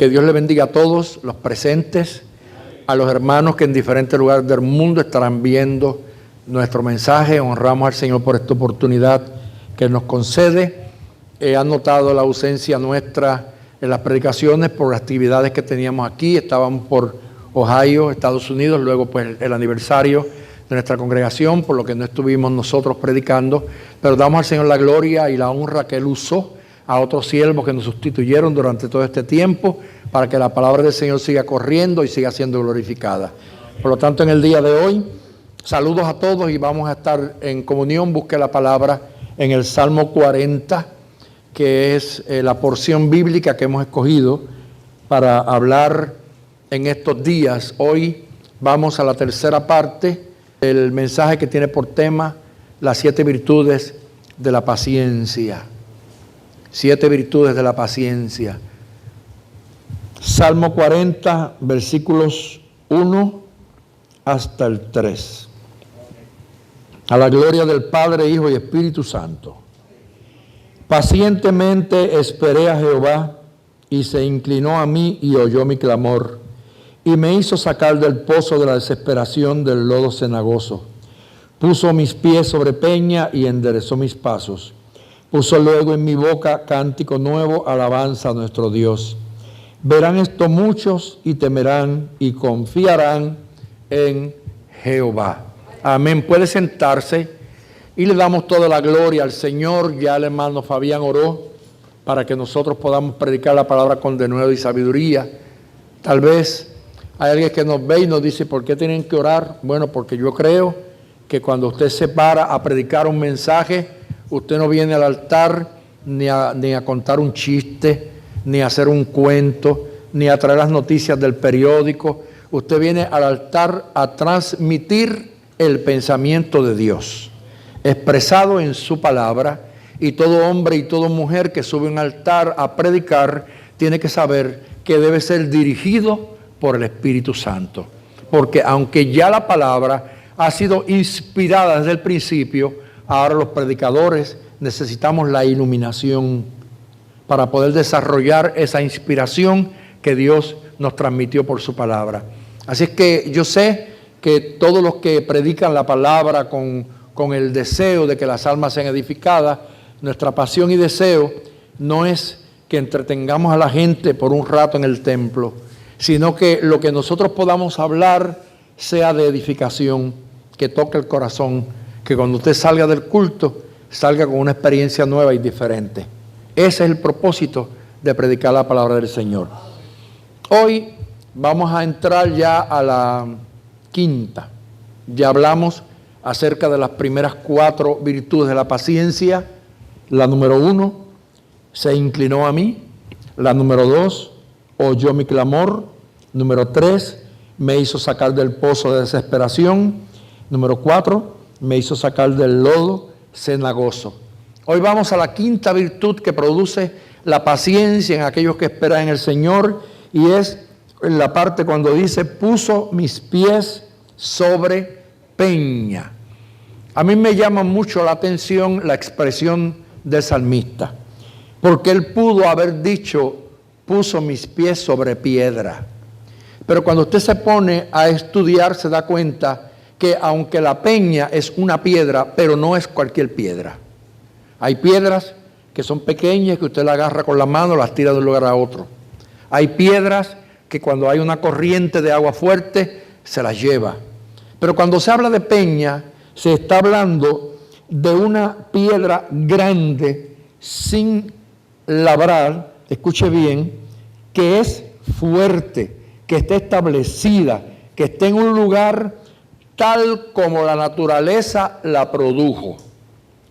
Que Dios le bendiga a todos los presentes, a los hermanos que en diferentes lugares del mundo estarán viendo nuestro mensaje. Honramos al Señor por esta oportunidad que nos concede. Han notado la ausencia nuestra en las predicaciones por las actividades que teníamos aquí. Estábamos por Ohio, Estados Unidos, luego pues el aniversario de nuestra congregación, por lo que no estuvimos nosotros predicando, pero damos al Señor la gloria y la honra que Él usó a otros siervos que nos sustituyeron durante todo este tiempo para que la palabra del Señor siga corriendo y siga siendo glorificada. Por lo tanto, en el día de hoy, saludos a todos y vamos a estar en comunión. Busque la palabra en el Salmo 40, que es la porción bíblica que hemos escogido para hablar en estos días. Hoy vamos a la tercera parte del mensaje que tiene por tema las 7 virtudes de la paciencia. 7 virtudes de la paciencia. Salmo 40, versículos 1 hasta el 3. A la gloria del Padre, Hijo y Espíritu Santo. Pacientemente esperé a Jehová, y se inclinó a mí y oyó mi clamor, y me hizo sacar del pozo de la desesperación del lodo cenagoso. Puso mis pies sobre peña y enderezó mis pasos. Puso luego en mi boca cántico nuevo, alabanza a nuestro Dios. Verán esto muchos y temerán y confiarán en Jehová. Amén. Puede sentarse y le damos toda la gloria al Señor. Ya el hermano Fabián oró para que nosotros podamos predicar la palabra con denuedo y sabiduría. Tal vez hay alguien que nos ve y nos dice, ¿por qué tienen que orar? Bueno, porque yo creo que cuando usted se para a predicar un mensaje, usted no viene al altar ni a contar un chiste, ni a hacer un cuento, ni a traer las noticias del periódico. Usted viene al altar a transmitir el pensamiento de Dios, expresado en su palabra, y todo hombre y toda mujer que sube a un altar a predicar tiene que saber que debe ser dirigido por el Espíritu Santo. Porque aunque ya la palabra ha sido inspirada desde el principio, ahora los predicadores necesitamos la iluminación para poder desarrollar esa inspiración que Dios nos transmitió por su palabra. Así es que yo sé que todos los que predican la palabra con el deseo de que las almas sean edificadas, nuestra pasión y deseo no es que entretengamos a la gente por un rato en el templo, sino que lo que nosotros podamos hablar sea de edificación, que toque el corazón, que cuando usted salga del culto, salga con una experiencia nueva y diferente. Ese es el propósito de predicar la palabra del Señor. Hoy vamos a entrar ya a la quinta. Ya hablamos acerca de las primeras 4 virtudes de la paciencia. La número 1, se inclinó a mí. La número 2, oyó mi clamor. Número 3, me hizo sacar del pozo de desesperación. Número 4, me hizo sacar del lodo cenagoso. Hoy vamos a la quinta virtud que produce la paciencia en aquellos que esperan en el Señor, y es en la parte cuando dice, puso mis pies sobre peña. A mí me llama mucho la atención la expresión del salmista, porque él pudo haber dicho, puso mis pies sobre piedra. Pero cuando usted se pone a estudiar, se da cuenta que aunque la peña es una piedra, pero no es cualquier piedra. Hay piedras que son pequeñas, que usted la agarra con la mano, las tira de un lugar a otro. Hay piedras que cuando hay una corriente de agua fuerte, se las lleva. Pero cuando se habla de peña, se está hablando de una piedra grande, sin labrar, escuche bien, que es fuerte, que esté establecida, que esté en un lugar tal como la naturaleza la produjo.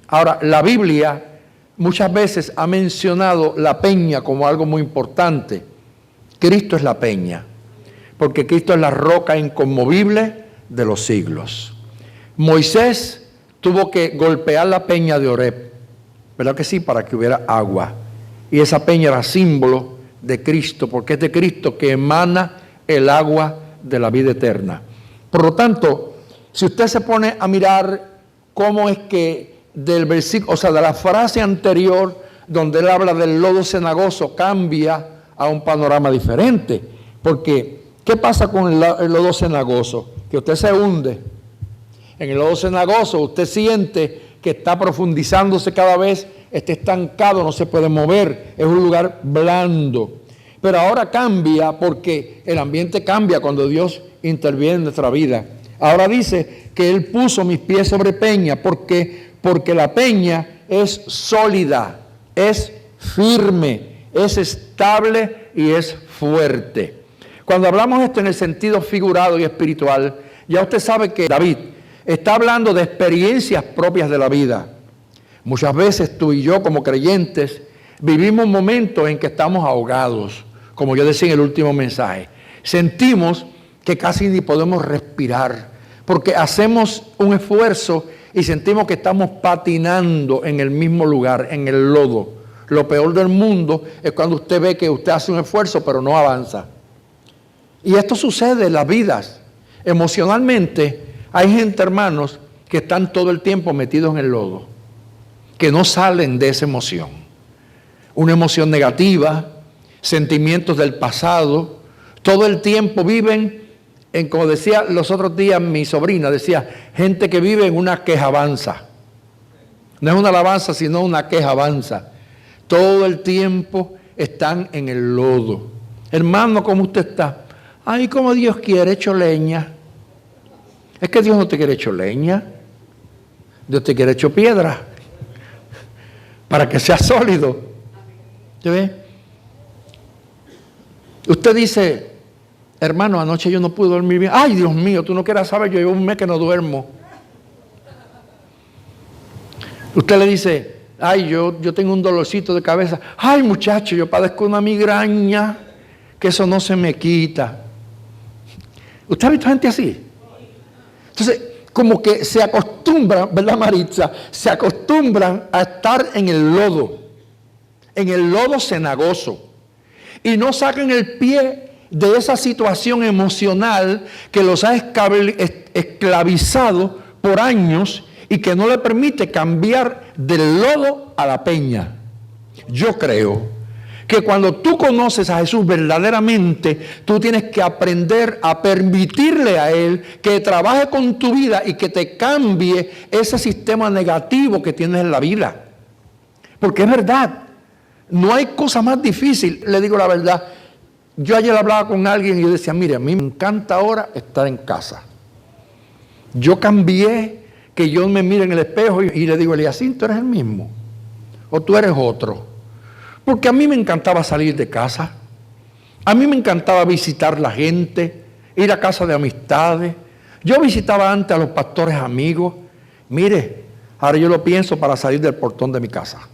Ahora, la Biblia muchas veces ha mencionado la peña como algo muy importante. Cristo es la peña, porque Cristo es la roca inconmovible de los siglos. Moisés tuvo que golpear la peña de Oreb, ¿verdad que sí? Para que hubiera agua. Y esa peña era símbolo de Cristo, porque es de Cristo que emana el agua de la vida eterna. Por lo tanto, si usted se pone a mirar cómo es que del versículo, o sea, de la frase anterior, donde él habla del lodo cenagoso, cambia a un panorama diferente. Porque, ¿qué pasa con el lodo cenagoso? Que usted se hunde. En el lodo cenagoso usted siente que está profundizándose cada vez, está estancado, no se puede mover, es un lugar blando. Pero ahora cambia porque el ambiente cambia cuando Dios interviene en nuestra vida. Ahora dice que Él puso mis pies sobre peña, porque la peña es sólida, es firme, es estable y es fuerte. Cuando hablamos esto en el sentido figurado y espiritual, ya usted sabe que David está hablando de experiencias propias de la vida. Muchas veces tú y yo como creyentes vivimos momentos en que estamos ahogados, como yo decía en el último mensaje. Sentimos que casi ni podemos respirar, porque hacemos un esfuerzo y sentimos que estamos patinando en el mismo lugar, en el lodo. Lo peor del mundo es cuando usted ve que usted hace un esfuerzo pero no avanza. Y esto sucede en las vidas. Emocionalmente hay gente, hermanos, que están todo el tiempo metidos en el lodo, que no salen de esa emoción. Una emoción negativa, sentimientos del pasado, todo el tiempo viven como decía los otros días mi sobrina, decía, gente que vive en una quejabanza. No es una alabanza, sino una quejabanza. Todo el tiempo están en el lodo. Hermano, ¿cómo usted está? Ay, como Dios quiere, hecho leña. Es que Dios no te quiere hecho leña. Dios te quiere hecho piedra. Para que sea sólido. ¿Se ve? Usted dice, hermano, anoche yo no pude dormir bien. Ay, Dios mío, tú no quieras saber, yo llevo un mes que no duermo. Usted le dice, ay, yo tengo un dolorcito de cabeza. Ay, muchacho, yo padezco una migraña, que eso no se me quita. ¿Usted ha visto gente así? Entonces, como que se acostumbran, ¿verdad, Maritza? Se acostumbran a estar en el lodo cenagoso. Y no sacan el pie de esa situación emocional que los ha esclavizado por años y que no le permite cambiar del lodo a la peña. Yo creo que cuando tú conoces a Jesús verdaderamente, tú tienes que aprender a permitirle a Él que trabaje con tu vida y que te cambie ese sistema negativo que tienes en la vida. Porque es verdad, no hay cosa más difícil, le digo la verdad. Yo ayer hablaba con alguien y yo decía, mire, a mí me encanta ahora estar en casa. Yo cambié, que yo me mire en el espejo y le digo, Eliasín, ¿tú eres el mismo? ¿O tú eres otro? Porque a mí me encantaba salir de casa. A mí me encantaba visitar la gente, ir a casa de amistades. Yo visitaba antes a los pastores amigos. Mire, ahora yo lo pienso para salir del portón de mi casa.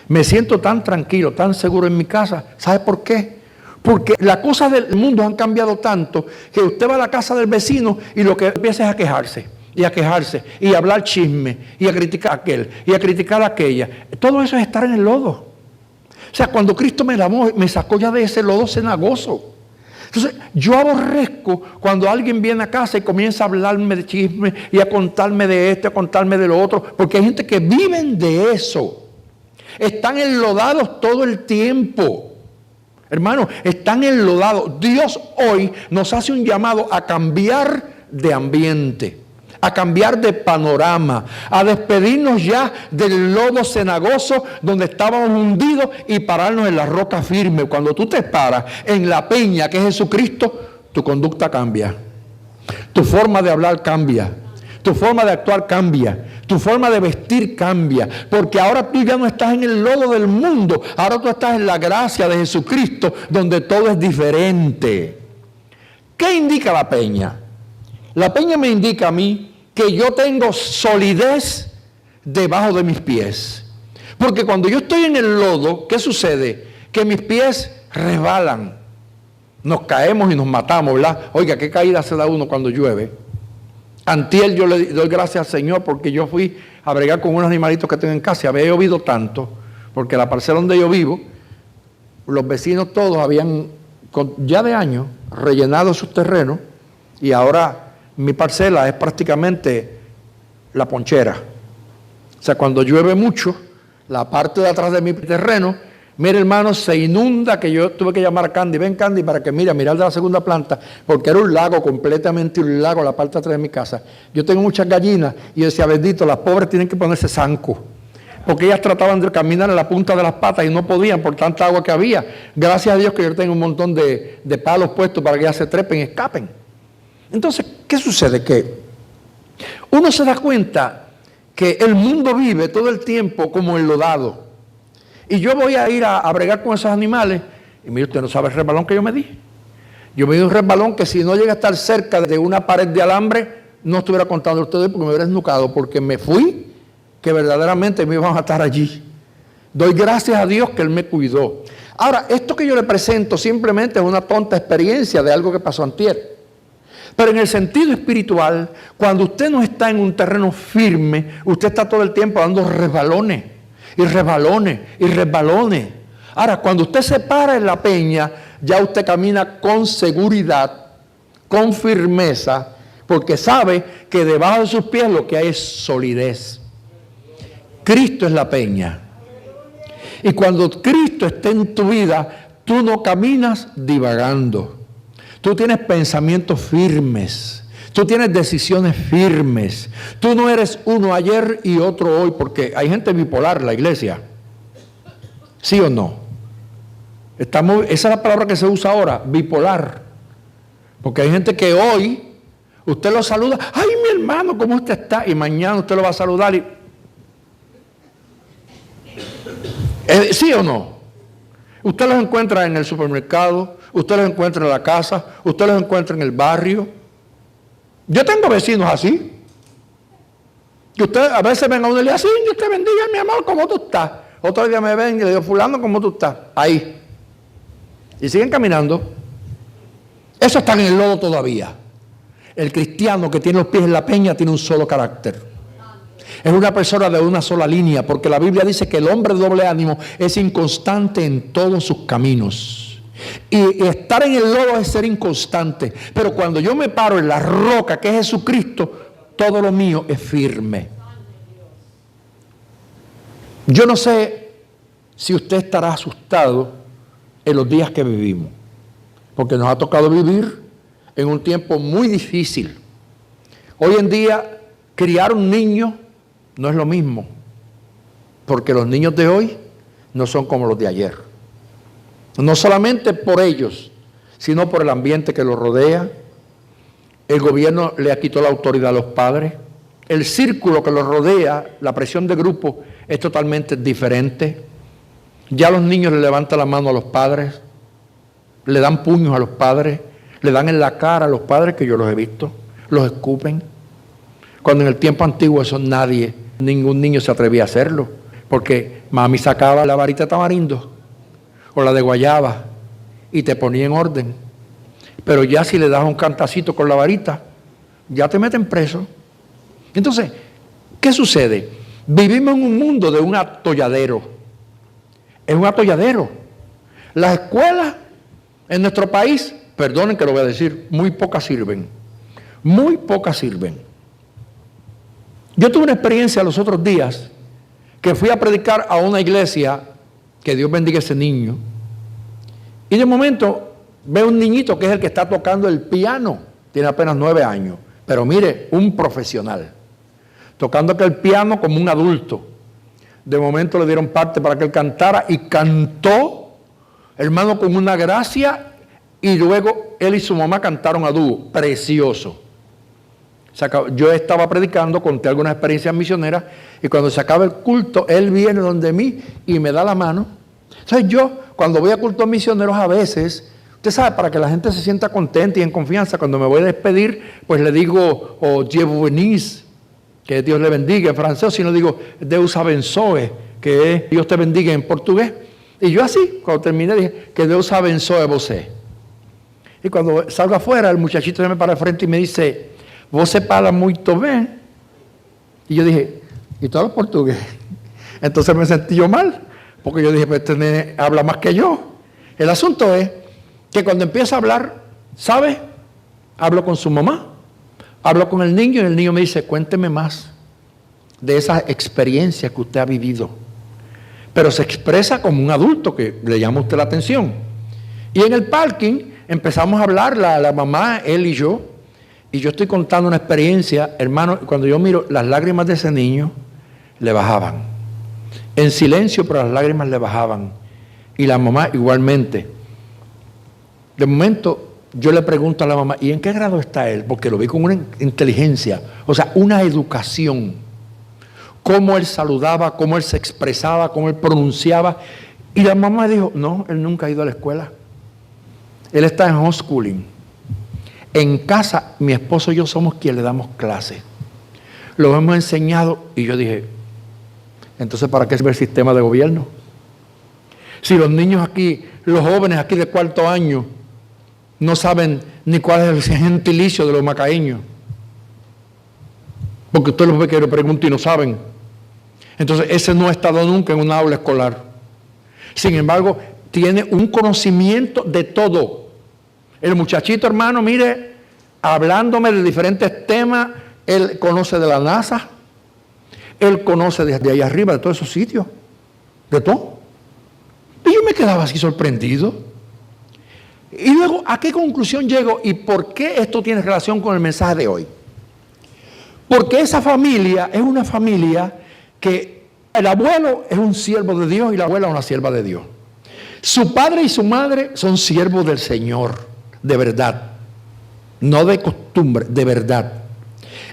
Me siento tan tranquilo, tan seguro en mi casa. ¿Sabe por qué? Porque las cosas del mundo han cambiado tanto que usted va a la casa del vecino y lo que empieza es a quejarse y a quejarse y a hablar chisme y a criticar a aquel y a criticar a aquella. Todo eso es estar en el lodo. O sea, cuando Cristo me lavó, me sacó ya de ese lodo cenagoso. Entonces, yo aborrezco cuando alguien viene a casa y comienza a hablarme de chisme y a contarme de esto, a contarme de lo otro, porque hay gente que viven de eso. Están enlodados todo el tiempo. Hermano, están enlodados. Dios hoy nos hace un llamado a cambiar de ambiente, a cambiar de panorama, a despedirnos ya del lodo cenagoso donde estábamos hundidos y pararnos en la roca firme. Cuando tú te paras en la peña que es Jesucristo, tu conducta cambia, tu forma de hablar cambia, tu forma de actuar cambia, tu forma de vestir cambia, porque ahora tú ya no estás en el lodo del mundo, ahora tú estás en la gracia de Jesucristo, donde todo es diferente. ¿Qué indica la peña? La peña me indica a mí que yo tengo solidez debajo de mis pies. Porque cuando yo estoy en el lodo, ¿qué sucede? Que mis pies resbalan. Nos caemos y nos matamos, ¿verdad? Oiga, qué caída se da uno cuando llueve. Antier yo le doy gracias al Señor porque yo fui a bregar con unos animalitos que tengo en casa y había llovido tanto, porque la parcela donde yo vivo, los vecinos todos habían, ya de años, rellenado sus terrenos y ahora mi parcela es prácticamente la ponchera. O sea, cuando llueve mucho, la parte de atrás de mi terreno Mire, hermano, se inunda, que yo tuve que llamar a Candy. Ven, Candy, para que mirar de la segunda planta, porque era un lago, completamente un lago, la parte de atrás de mi casa. Yo tengo muchas gallinas y yo decía, bendito, las pobres tienen que ponerse zanco, porque ellas trataban de caminar en la punta de las patas y no podían por tanta agua que había. Gracias a Dios que yo tengo un montón de palos puestos para que ellas se trepen y escapen. Entonces, ¿qué sucede? Que uno se da cuenta que el mundo vive todo el tiempo como enlodado. Y yo voy a ir a bregar con esos animales. Y mire, usted no sabe el resbalón que yo me di. Yo me di un resbalón que si no llega a estar cerca de una pared de alambre, no estuviera contando a ustedes porque me hubiera esnucado. Porque me fui, que verdaderamente me iban a estar allí. Doy gracias a Dios que Él me cuidó. Ahora, esto que yo le presento simplemente es una tonta experiencia de algo que pasó antier. Pero en el sentido espiritual, cuando usted no está en un terreno firme, usted está todo el tiempo dando resbalones. Y resbalones, y resbalones. Ahora, cuando usted se para en la peña, ya usted camina con seguridad, con firmeza, porque sabe que debajo de sus pies lo que hay es solidez. Cristo es la peña. Y cuando Cristo esté en tu vida, tú no caminas divagando. Tú tienes pensamientos firmes. Tú tienes decisiones firmes. Tú no eres uno ayer y otro hoy, porque hay gente bipolar en la iglesia. ¿Sí o no? Esa es la palabra que se usa ahora, bipolar. Porque hay gente que hoy usted lo saluda, ¡ay, mi hermano, cómo usted está! Y mañana usted lo va a saludar y... ¿Sí o no? Usted los encuentra en el supermercado, usted los encuentra en la casa, usted los encuentra en el barrio. Yo tengo vecinos así, que usted a veces ven a uno y le dice, así, Dios te bendiga, mi amor, ¿cómo tú estás? Otro día me ven y le digo, fulano, ¿cómo tú estás? Ahí. Y siguen caminando. Eso está en el lodo todavía. El cristiano que tiene los pies en la peña tiene un solo carácter. Es una persona de una sola línea, porque la Biblia dice que el hombre de doble ánimo es inconstante en todos sus caminos. Y estar en el lodo es ser inconstante. Pero cuando yo me paro en la roca que es Jesucristo, todo lo mío es firme. Yo no sé si usted estará asustado en los días que vivimos, porque nos ha tocado vivir en un tiempo muy difícil. Hoy en día, criar un niño no es lo mismo, porque los niños de hoy no son como los de ayer. No solamente por ellos, sino por el ambiente que los rodea. El gobierno le quitó la autoridad a los padres. El círculo que los rodea, la presión de grupo, es totalmente diferente. Ya los niños le levantan la mano a los padres, le dan puños a los padres, le dan en la cara a los padres, que yo los he visto, los escupen. Cuando en el tiempo antiguo eso ningún niño se atrevía a hacerlo, porque mami sacaba la varita de tamarindo o la de guayaba y te ponía en orden. Pero ya si le das un cantacito con la varita, ya te meten preso. Entonces, ¿qué sucede? Vivimos en un mundo de un atolladero. Es un atolladero. Las escuelas en nuestro país, perdonen que lo voy a decir, muy pocas sirven. Muy pocas sirven. Yo tuve una experiencia los otros días que fui a predicar a una iglesia, que Dios bendiga a ese niño, y de momento veo un niñito que es el que está tocando el piano, tiene apenas 9 años, pero mire, un profesional, tocando aquel piano como un adulto. De momento le dieron parte para que él cantara y cantó, hermano, con una gracia, y luego él y su mamá cantaron a dúo, precioso. Yo estaba predicando, conté algunas experiencias misioneras, y cuando se acaba el culto, él viene donde mí y me da la mano. Entonces yo, cuando voy a cultos misioneros a veces, usted sabe, para que la gente se sienta contenta y en confianza, cuando me voy a despedir, pues le digo, oh, Dieu vous bénisse, que Dios le bendiga en francés, si no digo, Deus abençoe, que es Dios te bendiga en portugués. Y yo así, cuando terminé, dije, que Deus abençoe você. Y cuando salgo afuera, el muchachito se me para de frente y me dice, você fala muito bem. Y yo dije, ¿y tú hablas portugués? Entonces me sentí yo mal, porque yo dije, pues este nene habla más que yo. El asunto es que cuando empieza a hablar, ¿sabe? Hablo con su mamá, hablo con el niño y el niño me dice, cuénteme más de esas experiencias que usted ha vivido. pero se expresa como un adulto que le llama a usted la atención. Y en el parking empezamos a hablar, la mamá, él y yo estoy contando una experiencia, hermano, cuando yo miro las lágrimas de ese niño, le bajaban. En silencio, pero las lágrimas le bajaban. Y la mamá igualmente. De momento, yo le pregunto a la mamá, ¿y en qué grado está él? Porque lo vi con una inteligencia, o sea, una educación. Cómo él saludaba, cómo él se expresaba, cómo él pronunciaba. Y la mamá dijo, no, él nunca ha ido a la escuela. Él está en homeschooling. En casa, mi esposo y yo somos quienes le damos clases. Lo hemos enseñado y yo dije, entonces ¿para qué sirve el sistema de gobierno? Si los niños aquí, los jóvenes aquí de cuarto año, no saben ni cuál es el gentilicio de los macaeños. Porque usted los ve que le pregunta y no saben. Entonces ese no ha estado nunca en una aula escolar. Sin embargo, tiene un conocimiento de todo. El muchachito, hermano, mire, hablándome de diferentes temas, él conoce de la NASA, él conoce desde ahí arriba, de todos esos sitios, de todo. Y yo me quedaba así sorprendido. Y luego, ¿a qué conclusión llego? ¿Y por qué esto tiene relación con el mensaje de hoy? Porque esa familia es una familia que el abuelo es un siervo de Dios y la abuela una sierva de Dios. Su padre y su madre son siervos del Señor, de verdad. No de costumbre, de verdad.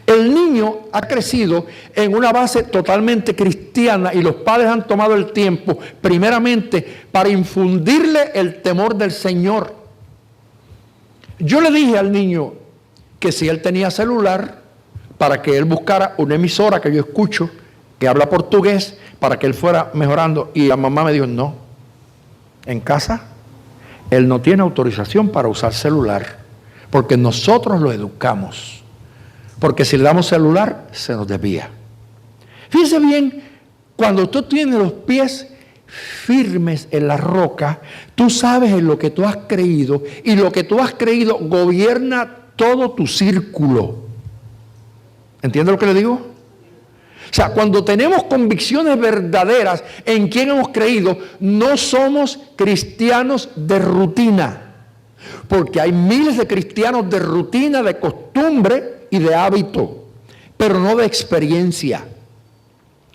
El niño ha crecido en una base totalmente cristiana y los padres han tomado el tiempo, primeramente, para infundirle el temor del Señor. Yo le dije al niño que si él tenía celular, para que él buscara una emisora que yo escucho, que habla portugués, para que él fuera mejorando. Y la mamá me dijo, no, en casa él no tiene autorización para usar celular, porque nosotros lo educamos. Porque si le damos celular, se nos desvía. Fíjese bien, cuando tú tienes los pies firmes en la roca, tú sabes en lo que tú has creído, y lo que tú has creído gobierna todo tu círculo. ¿Entiende lo que le digo? O sea, cuando tenemos convicciones verdaderas en quién hemos creído, no somos cristianos de rutina. Porque hay miles de cristianos de rutina, de costumbre y de hábito, pero no de experiencia.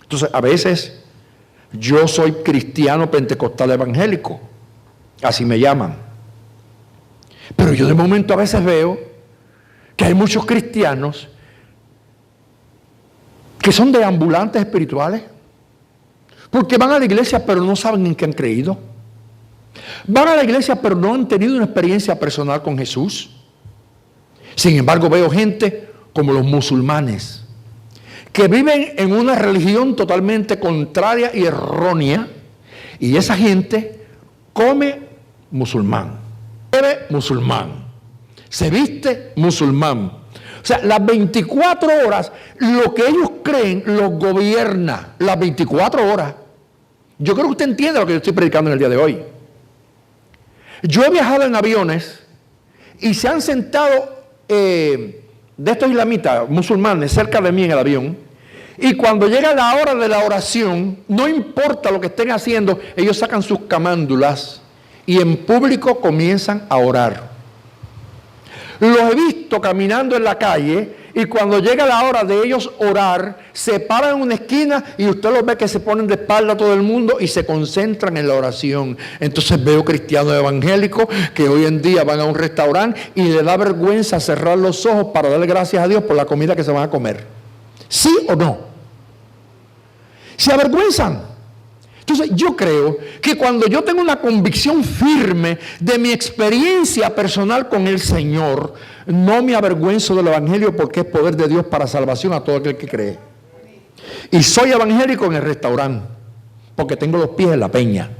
Entonces, a veces yo soy cristiano pentecostal evangélico, así me llaman. Pero yo de momento a veces veo que hay muchos cristianos que son deambulantes espirituales, porque van a la iglesia pero no saben en qué han creído. Van a la iglesia pero no han tenido una experiencia personal con Jesús. Sin embargo, veo gente como los musulmanes, que viven en una religión totalmente contraria y errónea, y esa gente come musulmán, bebe musulmán, se viste musulmán. O sea, las 24 horas, lo que ellos creen los gobierna, las 24 horas. Yo creo que usted entiende lo que yo estoy predicando en el día de hoy. Yo he viajado en aviones y se han sentado de estos islamitas, musulmanes, cerca de mí en el avión, y cuando llega la hora de la oración, no importa lo que estén haciendo, ellos sacan sus camándulas y en público comienzan a orar. Los he visto caminando en la calle y cuando llega la hora de ellos orar, se paran en una esquina y usted los ve que se ponen de espalda a todo el mundo y se concentran en la oración. Entonces veo cristianos evangélicos que hoy en día van a un restaurante y les da vergüenza cerrar los ojos para darle gracias a Dios por la comida que se van a comer. ¿Sí o no? Se avergüenzan. Entonces yo creo que cuando yo tengo una convicción firme de mi experiencia personal con el Señor, no me avergüenzo del evangelio porque es poder de Dios para salvación a todo aquel que cree. Y soy evangélico en el restaurante porque tengo los pies en la peña.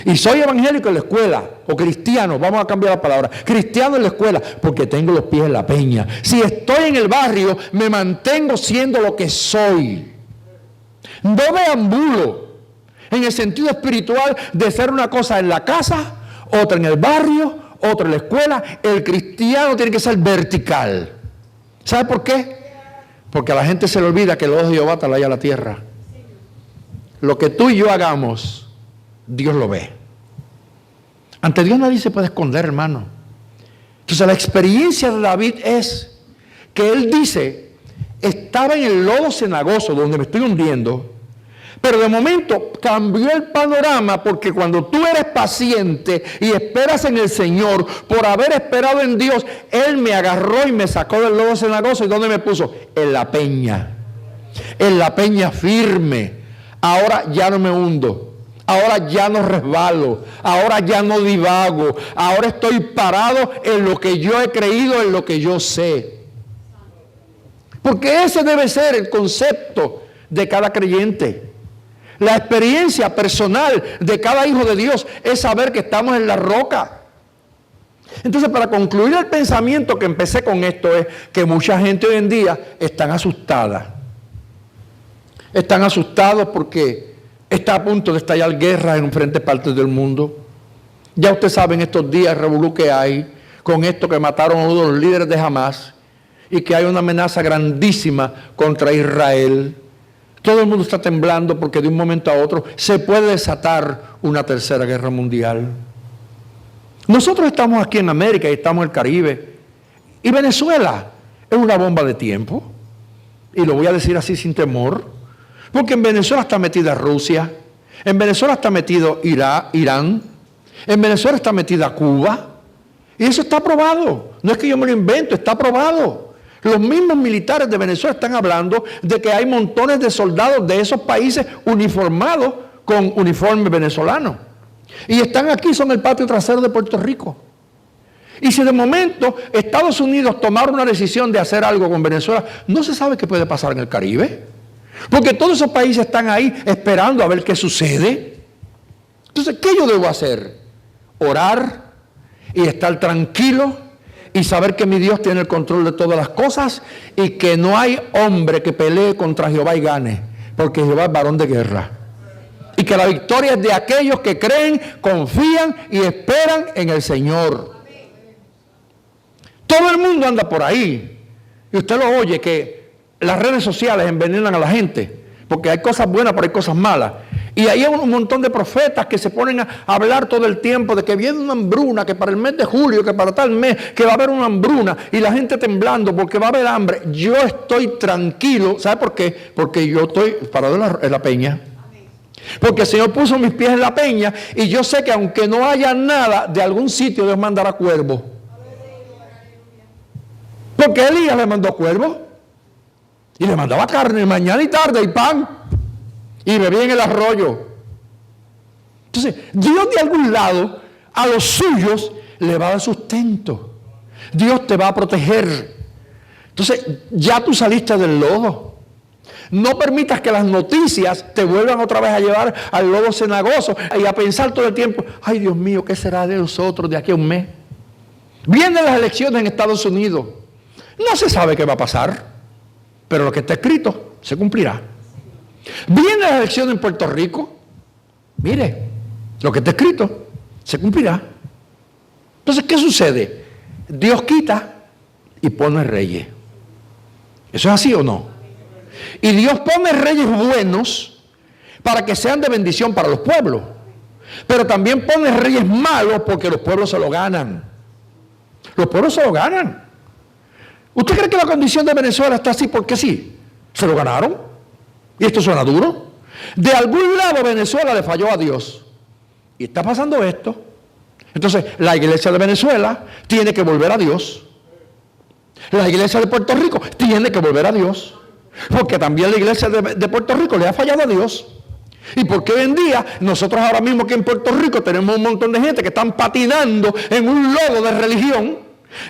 Y soy evangélico en la escuela, o cristiano, vamos a cambiar la palabra, cristiano en la escuela porque tengo los pies en la peña. Si estoy en el barrio, me mantengo siendo lo que soy. No deambulo en el sentido espiritual de ser una cosa en la casa, otra en el barrio, otra en la escuela. El cristiano tiene que ser vertical. ¿Sabe por qué? Porque a la gente se le olvida que el ojo de Jehová talaya la tierra. lo que tú y yo hagamos, Dios lo ve. Ante Dios nadie se puede esconder, hermano. Entonces la experiencia de David es que él dice, estaba en el lodo cenagoso donde me estoy hundiendo, pero de momento cambió el panorama, porque cuando tú eres paciente y esperas en el Señor, por haber esperado en Dios, Él me agarró y me sacó del lodo cenagoso. ¿Y dónde me puso? En la peña firme. Ahora ya no me hundo, ahora ya no resbalo, ahora ya no divago, ahora estoy parado en lo que yo he creído, en lo que yo sé. Porque ese debe ser el concepto de cada creyente. La experiencia personal de cada hijo de Dios es saber que estamos en la roca. Entonces, para concluir el pensamiento que empecé con esto, es que mucha gente hoy en día están asustada. Están asustados porque está a punto de estallar guerra en diferentes partes del mundo. Ya usted sabe en estos días el revolú que hay con esto, que mataron a uno de los líderes de Hamas, y que hay una amenaza grandísima contra Israel. Todo el mundo está temblando porque de un momento a otro se puede desatar una tercera guerra mundial. Nosotros estamos aquí en América y estamos en el Caribe, y Venezuela es una bomba de tiempo, y lo voy a decir así sin temor, porque en Venezuela está metida Rusia, en Venezuela está metido Irán, en Venezuela está metida Cuba, y eso está probado. No es que yo me lo invento, está probado. Los mismos militares de Venezuela están hablando de que hay montones de soldados de esos países uniformados con uniforme venezolano. Y están aquí, son el patio trasero de Puerto Rico. Y si de momento Estados Unidos tomara una decisión de hacer algo con Venezuela, no se sabe qué puede pasar en el Caribe. Porque todos esos países están ahí esperando a ver qué sucede. Entonces, ¿qué yo debo hacer? Orar y estar tranquilo y saber que mi Dios tiene el control de todas las cosas, y que no hay hombre que pelee contra Jehová y gane, porque Jehová es varón de guerra. Y que la victoria es de aquellos que creen, confían y esperan en el Señor. Todo el mundo anda por ahí, y usted lo oye, que las redes sociales envenenan a la gente, porque hay cosas buenas pero hay cosas malas. Y ahí hay un montón de profetas que se ponen a hablar todo el tiempo de que viene una hambruna, que para el mes de julio, que para tal mes, que va a haber una hambruna, y la gente temblando porque va a haber hambre. Yo estoy tranquilo. ¿Sabe por qué? Porque yo estoy parado en la peña. Porque el Señor puso mis pies en la peña, y yo sé que aunque no haya nada, de algún sitio Dios mandará cuervo. Porque Elías le mandó cuervo, y le mandaba carne mañana y tarde, y pan, y bebía en el arroyo. Entonces, Dios de algún lado a los suyos le va a dar sustento. Dios te va a proteger. Entonces, ya tú saliste del lodo. No permitas que las noticias te vuelvan otra vez a llevar al lodo cenagoso y a pensar todo el tiempo, ay Dios mío, ¿qué será de nosotros de aquí a un mes? Vienen las elecciones en Estados Unidos. No se sabe qué va a pasar, pero lo que está escrito se cumplirá. Viene la elección en Puerto Rico. Mire, lo que está escrito se cumplirá. Entonces, ¿qué sucede? Dios quita y pone reyes. ¿Eso es así o no? Y Dios pone reyes buenos para que sean de bendición para los pueblos. Pero también pone reyes malos porque los pueblos se lo ganan. Los pueblos se lo ganan. ¿Usted cree que la condición de Venezuela está así porque sí? ¿Se lo ganaron? ¿Y esto suena duro? De algún lado Venezuela le falló a Dios. Y está pasando esto. Entonces, la iglesia de Venezuela tiene que volver a Dios. La iglesia de Puerto Rico tiene que volver a Dios. Porque también la iglesia de Puerto Rico le ha fallado a Dios. Y porque hoy en día, nosotros ahora mismo aquí en Puerto Rico tenemos un montón de gente que están patinando en un lodo de religión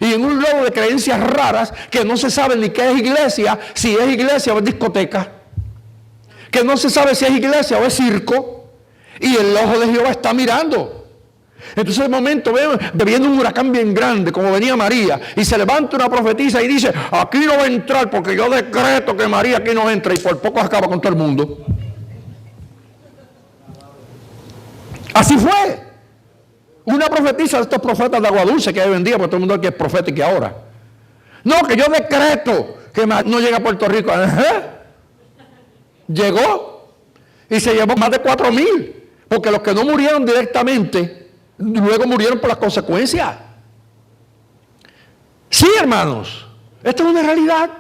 y en un lodo de creencias raras, que no se sabe ni qué es iglesia, si es iglesia o es discoteca, que no se sabe si es iglesia o es circo, y el ojo de Jehová está mirando. Entonces de momento viene un huracán bien grande, como venía María, y se levanta una profetisa y dice, aquí no va a entrar porque yo decreto que María aquí no entra, y por poco acaba con todo el mundo. Así fue. Una profetisa de estos profetas de agua dulce que hay hoy en día, porque todo el mundo aquí es profeta y que ahora. No, que yo decreto que no llega a Puerto Rico. Llegó. Y se llevó más de 4,000, porque los que no murieron directamente, luego murieron por las consecuencias. Sí, hermanos, esto es una realidad.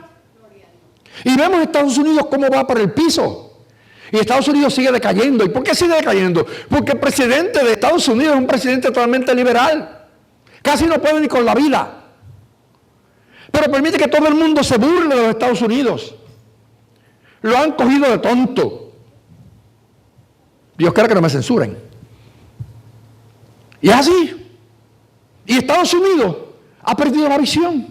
Y vemos Estados Unidos cómo va para el piso. Y Estados Unidos sigue decayendo. ¿Y por qué sigue decayendo? Porque el presidente de Estados Unidos es un presidente totalmente liberal. Casi no puede ni con la vida. Pero permite que todo el mundo se burle de los Estados Unidos. Lo han cogido de tonto. Dios quiera que no me censuren. Y es así. Y Estados Unidos ha perdido la visión.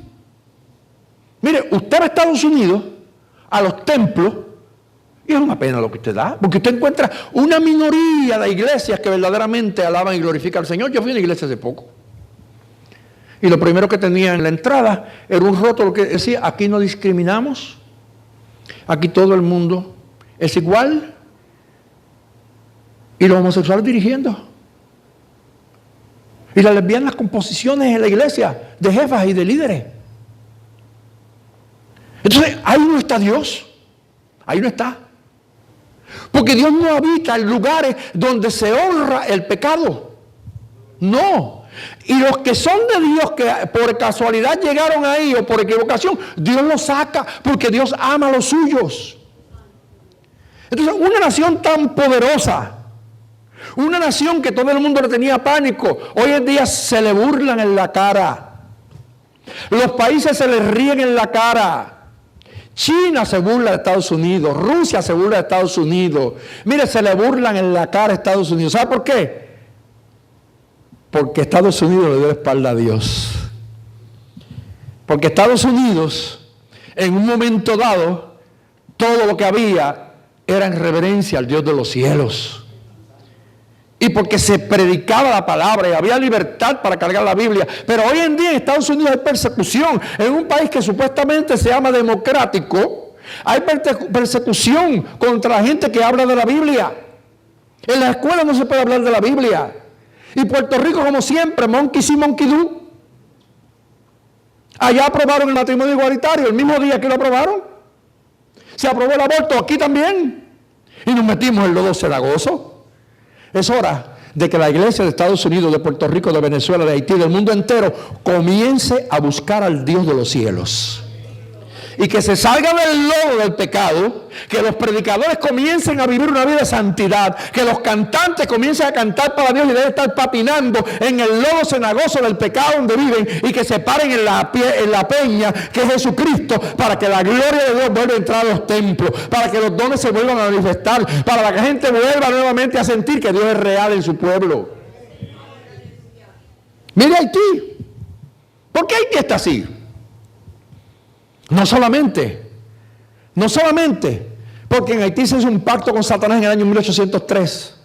Mire, usted va a Estados Unidos, a los templos, y es una pena lo que usted da, porque usted encuentra una minoría de iglesias que verdaderamente alaban y glorifican al Señor. Yo fui a una iglesia hace poco. Y lo primero que tenía en la entrada era un rótulo que decía: aquí no discriminamos, aquí todo el mundo es igual, y los homosexuales dirigiendo, y las lesbianas con posiciones en la iglesia de jefas y de líderes. Entonces, ahí no está Dios, ahí no está, porque Dios no habita en lugares donde se honra el pecado, no. Y los que son de Dios, que por casualidad llegaron ahí o por equivocación, Dios los saca, porque Dios ama a los suyos. Entonces, una nación tan poderosa, una nación que todo el mundo le tenía pánico, hoy en día se le burlan en la cara. Los países se les ríen en la cara. China se burla de Estados Unidos, Rusia se burla de Estados Unidos. Mire, se le burlan en la cara a Estados Unidos. ¿Sabe por qué? Porque Estados Unidos le dio la espalda a Dios. Porque Estados Unidos, en un momento dado, todo lo que había era en reverencia al Dios de los cielos. Y porque se predicaba la palabra y había libertad para cargar la Biblia. Pero hoy en día en Estados Unidos hay persecución. En un país que supuestamente se llama democrático, hay persecución contra la gente que habla de la Biblia. En las escuelas no se puede hablar de la Biblia. Y Puerto Rico, como siempre, monkey see, monkey do. Allá aprobaron el matrimonio igualitario, el mismo día que lo aprobaron. Se aprobó el aborto aquí también. Y nos metimos en lodo cenagoso. Es hora de que la iglesia de Estados Unidos, de Puerto Rico, de Venezuela, de Haití, del mundo entero, comience a buscar al Dios de los cielos. Y que se salga del lodo del pecado, que los predicadores comiencen a vivir una vida de santidad, que los cantantes comiencen a cantar para Dios y deben estar patinando en el lodo cenagoso del pecado donde viven, y que se paren en la peña que es Jesucristo, para que la gloria de Dios vuelva a entrar a los templos, para que los dones se vuelvan a manifestar, para que la gente vuelva nuevamente a sentir que Dios es real en su pueblo. Mire Haití. ¿Por qué Haití está así? No solamente, porque en Haití se hizo un pacto con Satanás en el año 1803,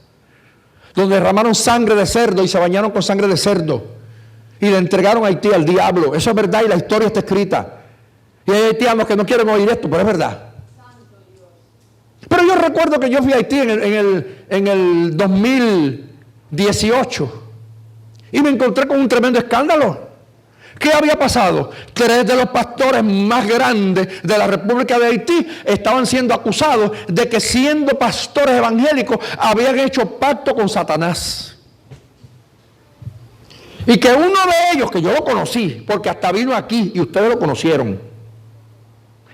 donde derramaron sangre de cerdo y se bañaron con sangre de cerdo y le entregaron a Haití al diablo. Eso es verdad y la historia está escrita. Y hay haitianos que no quieren oír esto, pero es verdad. Pero yo recuerdo que yo fui a Haití en el 2018 y me encontré con un tremendo escándalo. ¿Qué había pasado? 3 de los pastores más grandes de la República de Haití estaban siendo acusados de que, siendo pastores evangélicos, habían hecho pacto con Satanás. Y que uno de ellos, que yo lo conocí, porque hasta vino aquí y ustedes lo conocieron,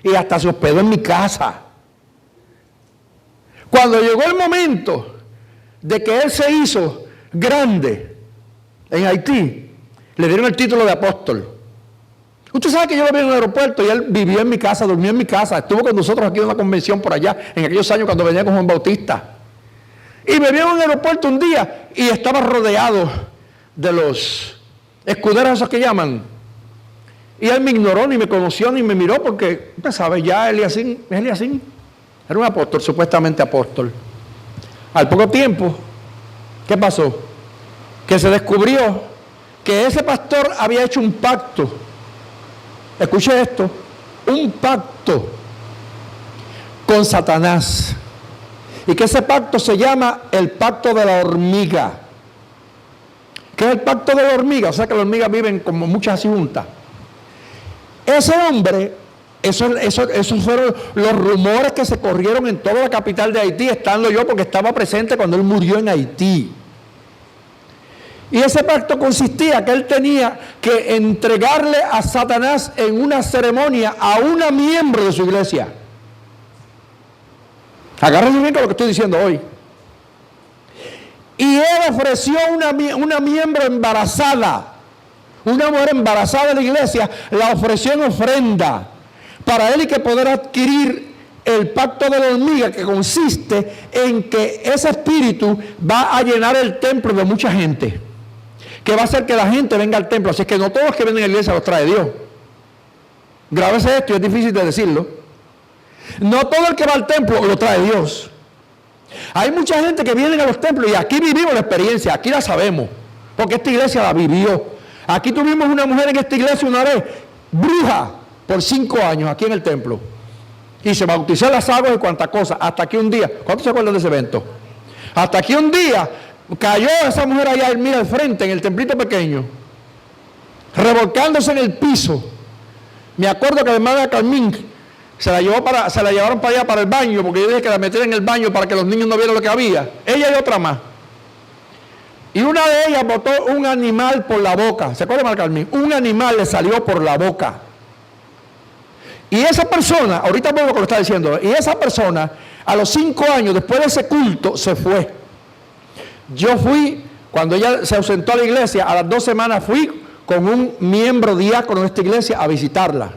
y hasta se hospedó en mi casa. Cuando llegó el momento de que él se hizo grande en Haití, le dieron el título de apóstol. Usted sabe que yo lo vi en el aeropuerto y él vivió en mi casa, durmió en mi casa. Estuvo con nosotros aquí en una convención por allá, en aquellos años cuando venía con Juan Bautista. Y me vio en el aeropuerto un día y estaba rodeado de los escuderos esos que llaman. Y él me ignoró, ni me conoció, ni me miró, porque, usted sabe, ya Eliasín era un apóstol, supuestamente apóstol. Al poco tiempo, ¿qué pasó? Que se descubrió que ese pastor había hecho un pacto. Escuche esto, un pacto con Satanás. Y que ese pacto se llama el pacto de la hormiga. ¿Qué es el pacto de la hormiga? O sea que las hormigas viven como muchas así juntas. Ese hombre Esos fueron los rumores que se corrieron en toda la capital de Haití, estando yo, porque estaba presente cuando él murió en Haití. Y ese pacto consistía que él tenía que entregarle a Satanás en una ceremonia a una miembro de su iglesia. Agárrense bien con lo que estoy diciendo hoy. Y él ofreció una miembro embarazada, una mujer embarazada de la iglesia, la ofreció en ofrenda para él y que poder adquirir el pacto de la hormiga, que consiste en que ese espíritu va a llenar el templo de mucha gente, que va a hacer que la gente venga al templo. Así es que no todos los que vienen a la iglesia los trae Dios. Grábese esto, es difícil de decirlo. No todo el que va al templo lo trae Dios. Hay mucha gente que viene a los templos y aquí vivimos la experiencia, aquí la sabemos, porque esta iglesia la vivió. Aquí tuvimos una mujer en esta iglesia una vez, bruja, por 5 años aquí en el templo. Y se bautizó en las aguas y cuantas cosas, hasta que un día, ¿cuántos se acuerdan de ese evento? Hasta que un día cayó esa mujer allá, mira, al frente, en el templito pequeño, revolcándose en el piso. Me acuerdo que la hermana Carmín se la llevaron para allá, para el baño, porque yo dije que la metieran en el baño para que los niños no vieran lo que había. Ella y otra más. Y una de ellas botó un animal por la boca. ¿Se acuerdan, hermana Carmín? Un animal le salió por la boca. Y esa persona, ahorita vuelvo con lo que está diciendo, y esa persona, a los 5 años, después de ese culto, se fue. Yo fui, cuando ella se ausentó a la iglesia, a las 2 semanas fui con un miembro diácono de esta iglesia a visitarla.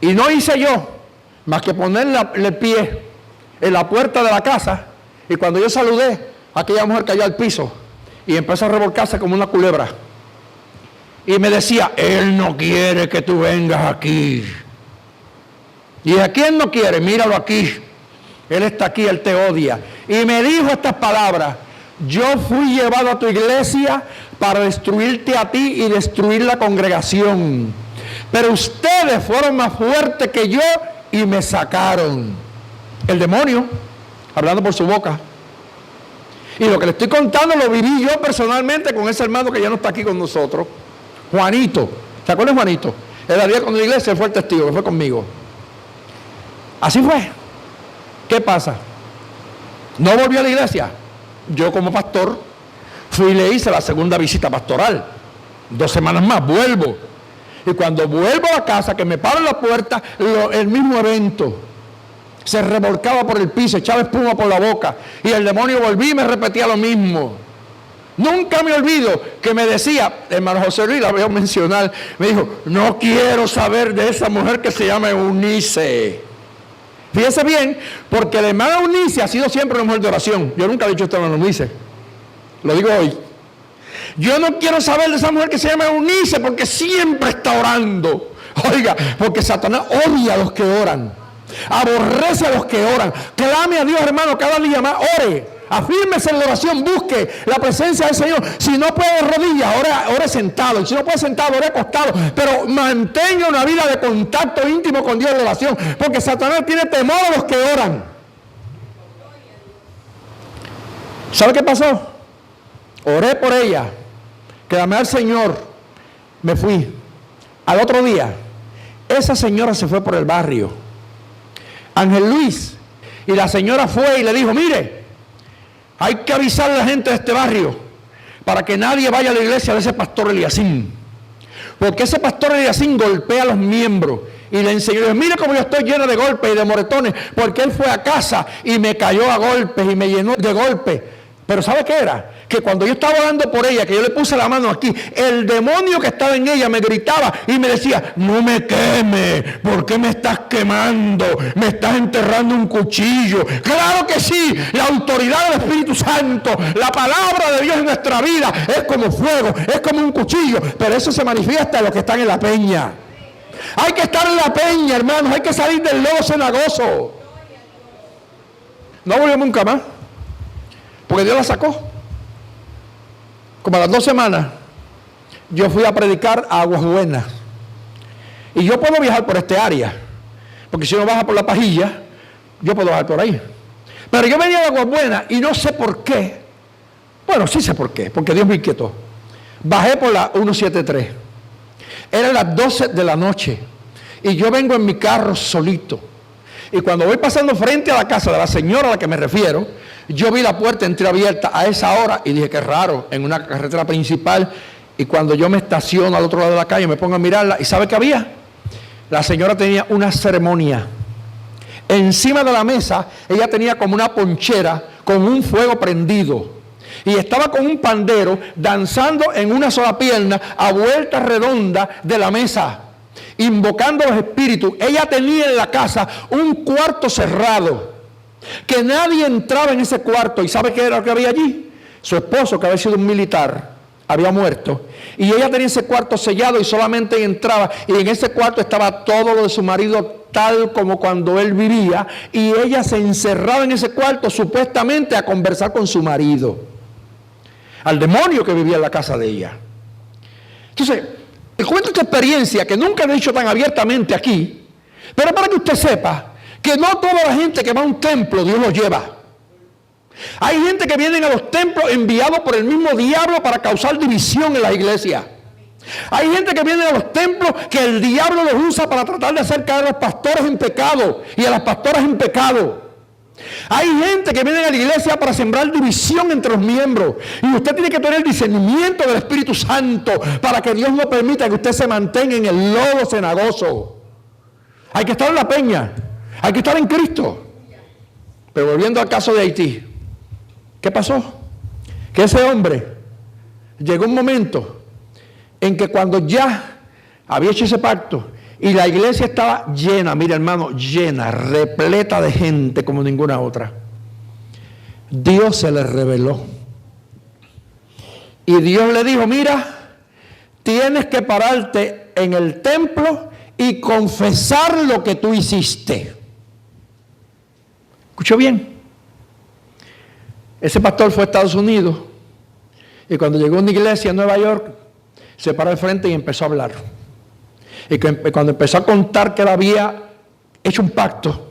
Y no hice yo más que ponerle el pie en la puerta de la casa, y cuando yo saludé, aquella mujer cayó al piso y empezó a revolcarse como una culebra. Y me decía, él no quiere que tú vengas aquí. Y ¿a quién no quiere? Míralo aquí. Él está aquí, él te odia. Y me dijo estas palabras: yo fui llevado a tu iglesia para destruirte a ti y destruir la congregación. Pero ustedes fueron más fuertes que yo y me sacaron. El demonio, hablando por su boca. Y lo que le estoy contando lo viví yo personalmente con ese hermano que ya no está aquí con nosotros. Juanito. ¿Se acuerdan de Juanito? Él había con la iglesia, él fue el testigo, que fue conmigo. Así fue. ¿Qué pasa? No volvió a la iglesia. Yo como pastor fui y le hice la segunda visita pastoral. 2 semanas más, vuelvo. Y cuando vuelvo a la casa, que me paro en la puerta, el mismo evento. Se revolcaba por el piso, echaba espuma por la boca. Y el demonio volví y me repetía lo mismo. Nunca me olvido que me decía, hermano José Luis, la voy a mencionar, me dijo, no quiero saber de esa mujer que se llama Eunice. Fíjese bien, porque la hermana Eunice ha sido siempre una mujer de oración. Yo nunca he dicho esto a la hermana Eunice. Lo digo hoy. Yo no quiero saber de esa mujer que se llama Eunice porque siempre está orando. Oiga, porque Satanás odia a los que oran. Aborrece a los que oran. Clame a Dios, hermano, cada día más. Ore. Afírmese en la oración, busque la presencia del Señor. Si no puede de rodillas, ore sentado. Y si no puede sentado, ore acostado. Pero mantenga una vida de contacto íntimo con Dios en la oración. Porque Satanás tiene temor a los que oran. ¿Sabe qué pasó? Oré por ella. Clamé al Señor. Me fui. Al otro día, esa señora se fue por el barrio. Ángel Luis. Y la señora fue y le dijo, mire, hay que avisar a la gente de este barrio para que nadie vaya a la iglesia de ese pastor Eliasín. Porque ese pastor Eliasín golpea a los miembros. Y le enseñó, mire cómo yo estoy lleno de golpes y de moretones. Porque él fue a casa y me cayó a golpes y me llenó de golpes. Pero ¿sabe qué era? Que cuando yo estaba orando por ella, que yo le puse la mano aquí, el demonio que estaba en ella me gritaba y me decía, no me queme, ¿por qué me estás quemando? Me estás enterrando un cuchillo. Claro que sí, la autoridad del Espíritu Santo, la palabra de Dios en nuestra vida es como fuego, es como un cuchillo, pero eso se manifiesta en los que están en la peña. Hay que estar en la peña, hermanos, hay que salir del lodo cenagoso. No volvió nunca más. Porque Dios la sacó. Como a las 2 semanas, yo fui a predicar a Aguas Buenas. Y yo puedo viajar por este área. Porque si uno baja por La Pajilla, yo puedo bajar por ahí. Pero yo venía de Aguas Buenas y no sé por qué. Bueno, sí sé por qué. Porque Dios me inquietó. Bajé por la 173. Eran las 12 de la noche. Y yo vengo en mi carro solito. Y cuando voy pasando frente a la casa de la señora a la que me refiero, yo vi la puerta entreabierta a esa hora y dije, qué raro, en una carretera principal. Y cuando yo me estaciono al otro lado de la calle, me pongo a mirarla, ¿y sabe qué había? La señora tenía una ceremonia. Encima de la mesa, ella tenía como una ponchera con un fuego prendido. Y estaba con un pandero danzando en una sola pierna a vuelta redonda de la mesa, invocando a los espíritus. Ella tenía en la casa un cuarto cerrado, que nadie entraba en ese cuarto. ¿Y sabe qué era lo que había allí? Su esposo, que había sido un militar, había muerto. Y ella tenía ese cuarto sellado y solamente entraba. Y en ese cuarto estaba todo lo de su marido tal como cuando él vivía. Y ella se encerraba en ese cuarto supuestamente a conversar con su marido. Al demonio que vivía en la casa de ella. Entonces, le cuento esta experiencia que nunca he dicho tan abiertamente aquí, pero para que usted sepa que no toda la gente que va a un templo Dios lo lleva. Hay gente que viene a los templos enviados por el mismo diablo para causar división en la iglesia. Hay gente que viene a los templos que el diablo los usa para tratar de hacer caer a los pastores en pecado y a las pastoras en pecado. Hay gente que viene a la iglesia para sembrar división entre los miembros. Y usted tiene que tener discernimiento del Espíritu Santo para que Dios no permita que usted se mantenga en el lodo cenagoso. Hay que estar en la peña. Hay que estar en Cristo. Pero volviendo al caso de Haití, ¿qué pasó? Que ese hombre llegó un momento en que cuando ya había hecho ese pacto y la iglesia estaba llena, mira hermano, llena, repleta de gente como ninguna otra, Dios se le reveló. Y Dios le dijo, mira, tienes que pararte en el templo y confesar lo que tú hiciste. ¿Escuchó bien? Ese pastor fue a Estados Unidos y cuando llegó a una iglesia en Nueva York, se paró al frente y empezó a hablar. Y cuando empezó a contar que él había hecho un pacto,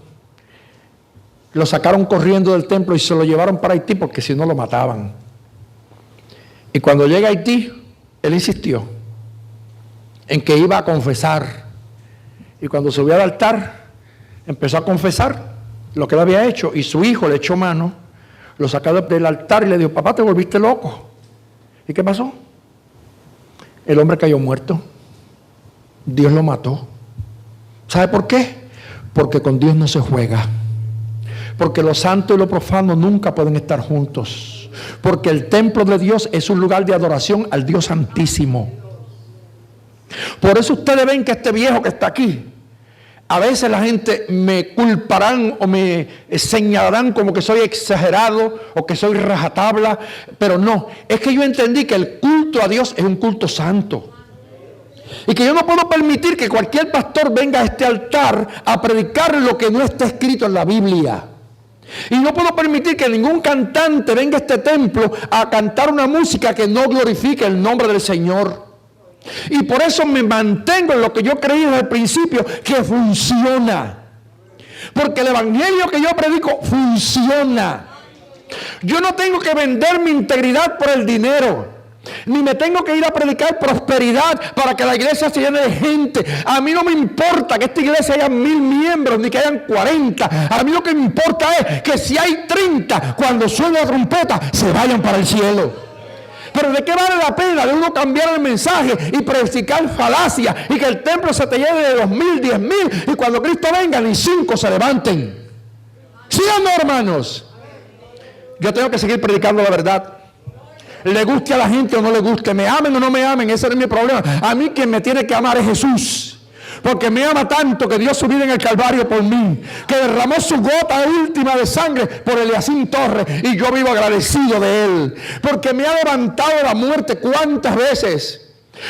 lo sacaron corriendo del templo y se lo llevaron para Haití porque si no lo mataban. Y cuando llega a Haití, él insistió en que iba a confesar. Y cuando subió al altar, empezó a confesar lo que él había hecho. Y su hijo le echó mano, lo sacó del altar y le dijo, papá, te volviste loco. ¿Y qué pasó? El hombre cayó muerto. Dios lo mató. ¿Sabe por qué? Porque con Dios no se juega. Porque lo santo y lo profano nunca pueden estar juntos. Porque el templo de Dios es un lugar de adoración al Dios Santísimo. Por eso ustedes ven que este viejo que está aquí, a veces la gente me culparán o me señalarán como que soy exagerado o que soy rajatabla, pero no, es que yo entendí que el culto a Dios es un culto santo. Y que yo no puedo permitir que cualquier pastor venga a este altar a predicar lo que no está escrito en la Biblia. Y no puedo permitir que ningún cantante venga a este templo a cantar una música que no glorifique el nombre del Señor. Y por eso me mantengo en lo que yo creí desde el principio, que funciona. Porque el evangelio que yo predico funciona. Yo no tengo que vender mi integridad por el dinero. Ni me tengo que ir a predicar prosperidad para que la iglesia se llene de gente. A mí no me importa que esta iglesia haya 1000 miembros, ni que hayan 40. A mí lo que me importa es que si hay 30, cuando suene la trompeta, se vayan para el cielo. Pero ¿de qué vale la pena de uno cambiar el mensaje y predicar falacia y que el templo se te llene de 2000, 10,000 y cuando Cristo venga ni 5 se levanten? ¿Sí o no, hermanos? Yo tengo que seguir predicando la verdad. Le guste a la gente o no le guste, me amen o no me amen, ese no es mi problema. A mí quien me tiene que amar es Jesús. Porque me ama tanto que dio su vida en el Calvario por mí, que derramó su gota última de sangre por Eliasín Torres, y yo vivo agradecido de él. Porque me ha levantado de la muerte cuántas veces.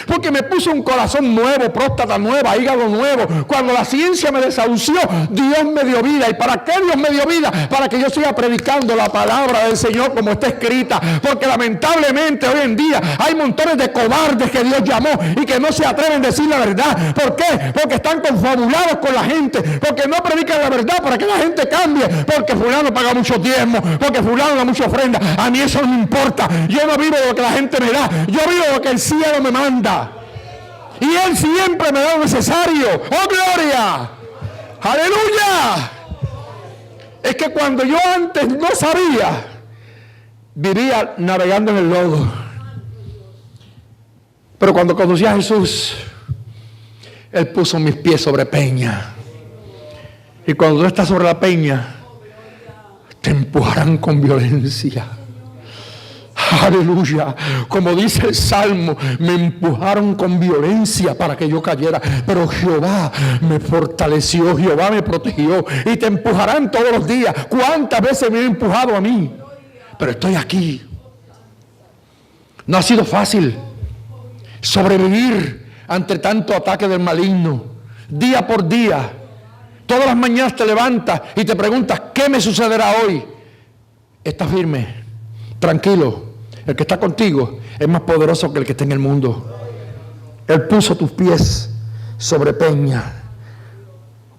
Porque me puso un corazón nuevo, próstata nueva, hígado nuevo. Cuando la ciencia me desahució, Dios me dio vida. ¿Y para qué Dios me dio vida? Para que yo siga predicando la palabra del Señor como está escrita. Porque lamentablemente hoy en día hay montones de cobardes que Dios llamó y que no se atreven a decir la verdad. ¿Por qué? Porque están confabulados con la gente. Porque no predican la verdad para que la gente cambie. Porque fulano paga muchos diezmos. Porque fulano da mucha ofrenda. A mí eso no me importa. Yo no vivo de lo que la gente me da. Yo vivo de lo que el cielo me manda. y Él siempre me da lo necesario. ¡Oh, gloria! ¡Aleluya! Es que cuando yo antes no sabía, vivía navegando en el lodo. Pero cuando conocí a Jesús, Él puso mis pies sobre peña. Y cuando tú estás sobre la peña, te empujarán con violencia. Aleluya. Como dice el Salmo, me empujaron con violencia para que yo cayera, pero Jehová me fortaleció, Jehová me protegió. Y te empujarán todos los días. ¿Cuántas veces me han empujado a mí? Pero estoy aquí. No ha sido fácil sobrevivir ante tanto ataque del maligno, día por día. Todas las mañanas te levantas y te preguntas, ¿qué me sucederá hoy? Está firme, tranquilo. El que está contigo es más poderoso que el que está en el mundo. Él puso tus pies sobre peña.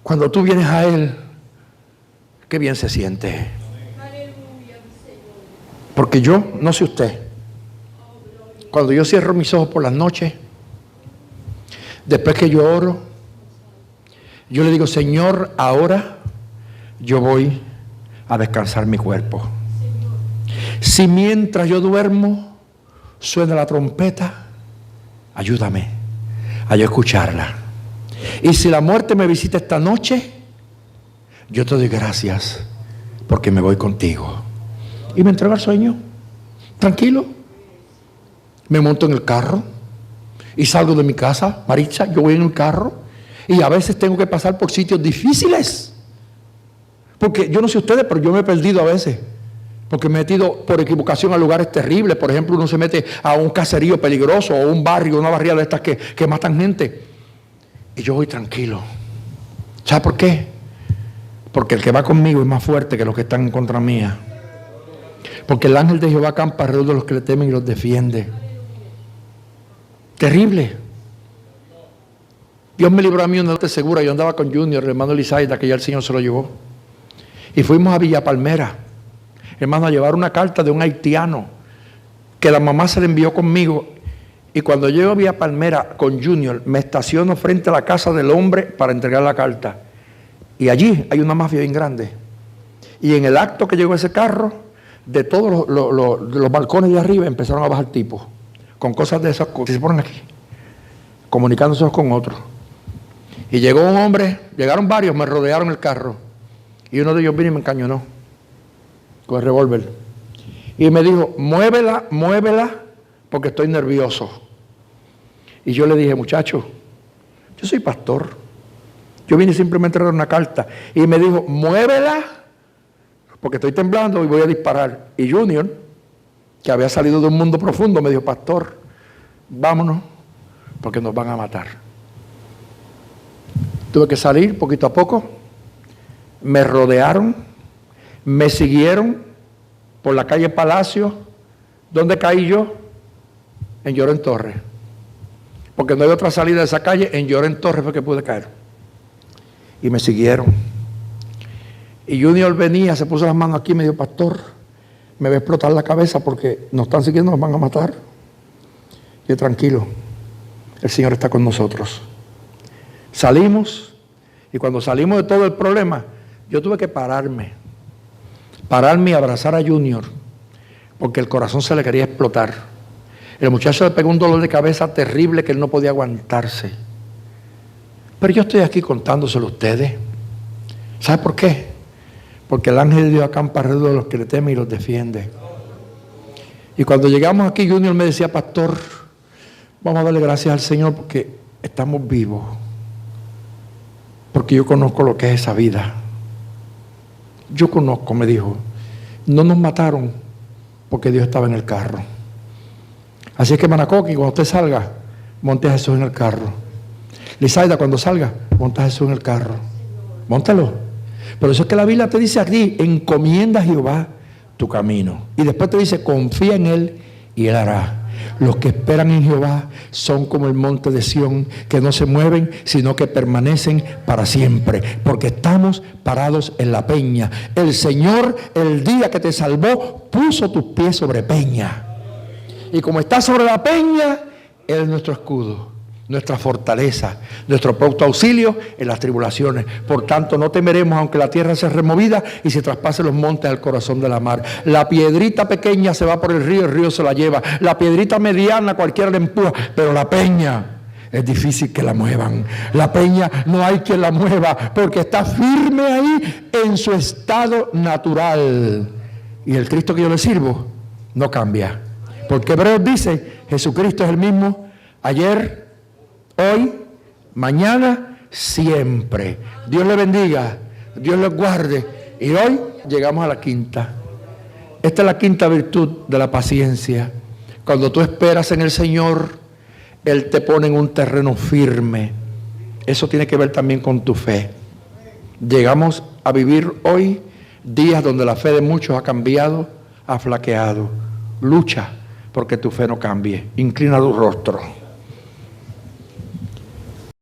Cuando tú vienes a Él, qué bien se siente. Porque yo, no sé usted, cuando yo cierro mis ojos por las noches, después que yo oro, yo le digo, Señor, ahora yo voy a descansar mi cuerpo. Si mientras yo duermo suena la trompeta, ayúdame a yo escucharla. Y si la muerte me visita esta noche, yo te doy gracias porque me voy contigo. Y me entrego al sueño, tranquilo. Me monto en el carro y salgo de mi casa, Maritza, yo voy en el carro. Y a veces tengo que pasar por sitios difíciles. Porque yo no sé ustedes, pero yo me he perdido a veces. Porque me he metido por equivocación a lugares terribles. Por ejemplo, uno se mete a un caserío peligroso o un barrio, una barriada de estas que matan gente. Y yo voy tranquilo. ¿Sabe por qué? Porque el que va conmigo es más fuerte que los que están en contra mía. Porque el ángel de Jehová acampa alrededor de los que le temen y los defiende. Terrible. Dios me libró a mí una noche segura. Yo andaba con Junior, el hermano Elisaida, que ya el Señor se lo llevó. Y fuimos a Villa Palmera, hermano, a llevar una carta de un haitiano que la mamá se le envió conmigo. Y cuando llego a Villa Palmera con Junior, me estaciono frente a la casa del hombre para entregar la carta. Y allí hay una mafia bien grande. Y en el acto que llegó ese carro, de todos los balcones de arriba empezaron a bajar tipos con cosas de esas que se ponen aquí, comunicándose con otros. Y llegó un hombre, llegaron varios, me rodearon el carro. Y uno de ellos vino y me encañonó con el revólver. Y me dijo, muévela, muévela, porque estoy nervioso. Y yo le dije, muchacho, yo soy pastor. Yo vine simplemente a traer una carta. Y me dijo, muévela, porque estoy temblando y voy a disparar. Y Junior, que había salido de un mundo profundo, me dijo, pastor, vámonos, porque nos van a matar. Tuve que salir poquito a poco. Me rodearon, me siguieron por la calle Palacio. ¿Dónde caí yo? En Llorén Torres. Porque no hay otra salida de esa calle, en Llorén Torres fue que pude caer. Y me siguieron. Y Junior venía, se puso las manos aquí y me dijo, pastor, me va a explotar la cabeza porque nos están siguiendo, nos van a matar. Yo, tranquilo, el Señor está con nosotros. Salimos, y cuando salimos de todo el problema, yo tuve que pararme y abrazar a Junior, porque el corazón se le quería explotar. El muchacho le pegó un dolor de cabeza terrible que él no podía aguantarse. Pero yo estoy aquí contándoselo a ustedes. ¿Sabe por qué? Porque el ángel de Dios acampa alrededor de los que le temen y los defiende. Y cuando llegamos aquí, Junior me decía, pastor, vamos a darle gracias al Señor porque estamos vivos. Porque yo conozco lo que es esa vida. Yo conozco, me dijo. No nos mataron porque Dios estaba en el carro. Así es que Manacoqui, cuando usted salga, monte a Jesús en el carro. Lizaida, cuando salga, monta a Jesús en el carro. Móntalo. Por eso es que la Biblia te dice aquí, encomienda a Jehová tu camino. Y después te dice, confía en Él y Él hará. Los que esperan en Jehová son como el monte de Sión, que no se mueven, sino que permanecen para siempre. Porque estamos parados en la peña. El Señor, el día que te salvó, puso tus pies sobre peña. Y como estás sobre la peña, Él es nuestro escudo. nuestra fortaleza, nuestro pronto auxilio en las tribulaciones. Por tanto, no temeremos aunque la tierra sea removida y se traspasen los montes al corazón de la mar. La piedrita pequeña se va por el río se la lleva. La piedrita mediana cualquiera la empuja, pero la peña es difícil que la muevan. La peña no hay quien la mueva porque está firme ahí en su estado natural. Y el Cristo que yo le sirvo no cambia. Porque Hebreos dice, Jesucristo es el mismo ayer, hoy, mañana, siempre. Dios le bendiga, Dios les guarde. Y hoy llegamos a la quinta. Esta es la quinta virtud de la paciencia. Cuando tú esperas en el Señor, Él te pone en un terreno firme. Eso tiene que ver también con tu fe. Llegamos a vivir hoy días donde la fe de muchos ha cambiado, ha flaqueado. Lucha porque tu fe no cambie. Inclina tu rostro.